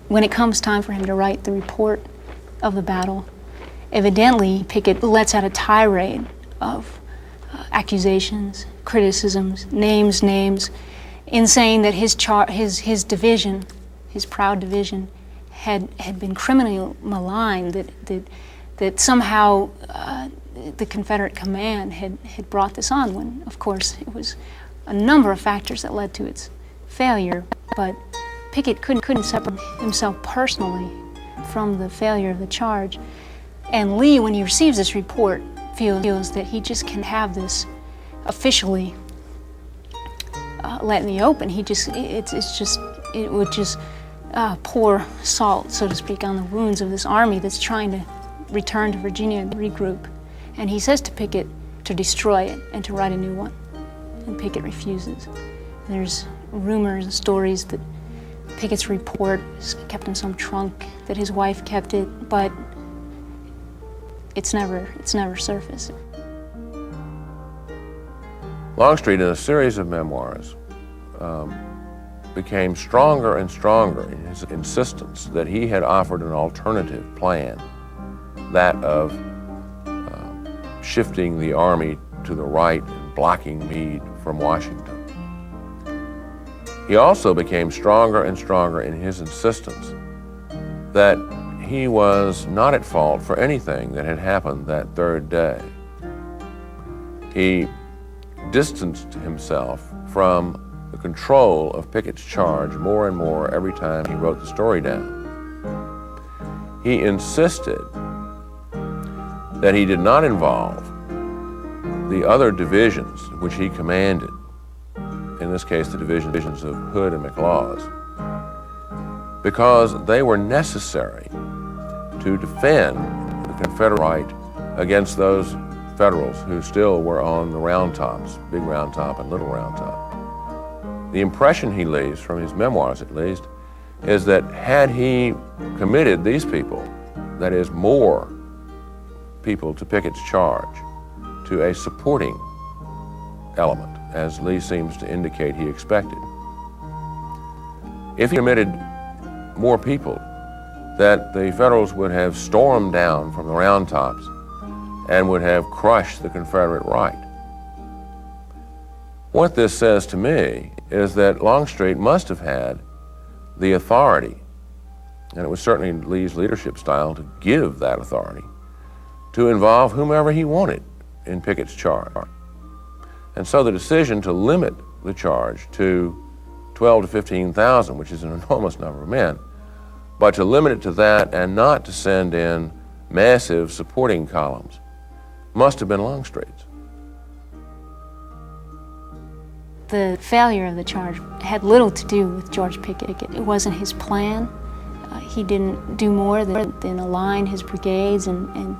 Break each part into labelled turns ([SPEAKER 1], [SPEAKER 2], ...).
[SPEAKER 1] when it comes time for him to write the report of the battle, evidently Pickett lets out a tirade of accusations, criticisms, names, in saying that his division, his proud division, had been criminally maligned, that somehow the Confederate command had brought this on, when of course it was a number of factors that led to its failure. But Pickett couldn't separate himself personally from the failure of the charge. And Lee, when he receives this report, feels that he just can have this officially let in the open. It would just pour salt, so to speak, on the wounds of this army that's trying to return to Virginia and regroup. And he says to Pickett to destroy it and to write a new one. And Pickett refuses. There's rumors and stories that Pickett's report is kept in some trunk, that his wife kept it, but it's never surfaced.
[SPEAKER 2] Longstreet, in a series of memoirs, became stronger and stronger in his insistence that he had offered an alternative plan, that of shifting the Army to the right and blocking Meade from Washington. He also became stronger and stronger in his insistence that he was not at fault for anything that had happened that third day. He distanced himself from the control of Pickett's charge more and more every time he wrote the story down. He insisted that he did not involve the other divisions which he commanded, in this case the divisions of Hood and McLaws, because they were necessary to defend the Confederate right against those Federals who still were on the Round Tops, Big Round Top and Little Round Top. The impression he leaves, from his memoirs at least, is that had he committed these people, that is, more people to Pickett's charge, to a supporting element, as Lee seems to indicate he expected, if he committed more people, that the Federals would have stormed down from the Round Tops and would have crushed the Confederate right. What this says to me is that Longstreet must have had the authority, and it was certainly Lee's leadership style to give that authority, to involve whomever he wanted in Pickett's charge. And so the decision to limit the charge to 12 to 15,000, which is an enormous number of men, but to limit it to that and not to send in massive supporting columns, must have been Longstreet's.
[SPEAKER 1] The failure of the charge had little to do with George Pickett. It wasn't his plan. He didn't do more than align his brigades and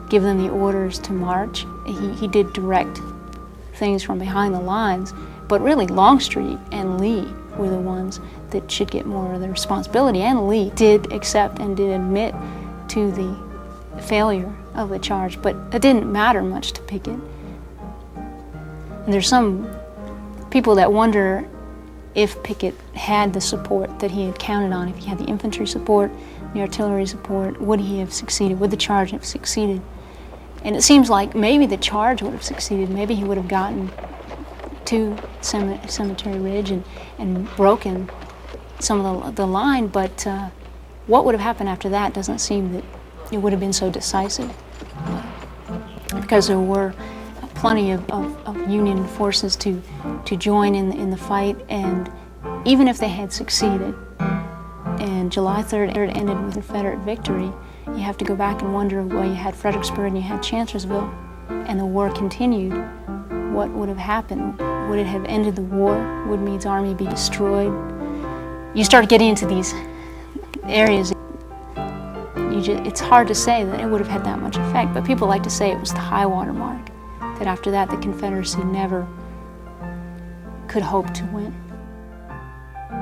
[SPEAKER 1] give them the orders to march. He did direct things from behind the lines, but really Longstreet and Lee were the ones that should get more of the responsibility, and Lee did accept and did admit to the failure of the charge, but it didn't matter much to Pickett. And there's some people that wonder if Pickett had the support that he had counted on, if he had the infantry support, the artillery support, would he have succeeded? Would the charge have succeeded? And it seems like maybe the charge would have succeeded. Maybe he would have gotten to Cemetery Ridge and broken some of the line, but what would have happened after that doesn't seem that it would have been so decisive, because there were plenty of Union forces to join in the fight, and even if they had succeeded and July 3rd ended with Confederate victory, you have to go back and wonder, well, you had Fredericksburg and you had Chancellorsville, and the war continued. What would have happened? Would it have ended the war? Would Meade's army be destroyed? You start getting into these areas, it's hard to say that it would have had that much effect, but people like to say it was the high water mark, that after that the Confederacy never could hope to win.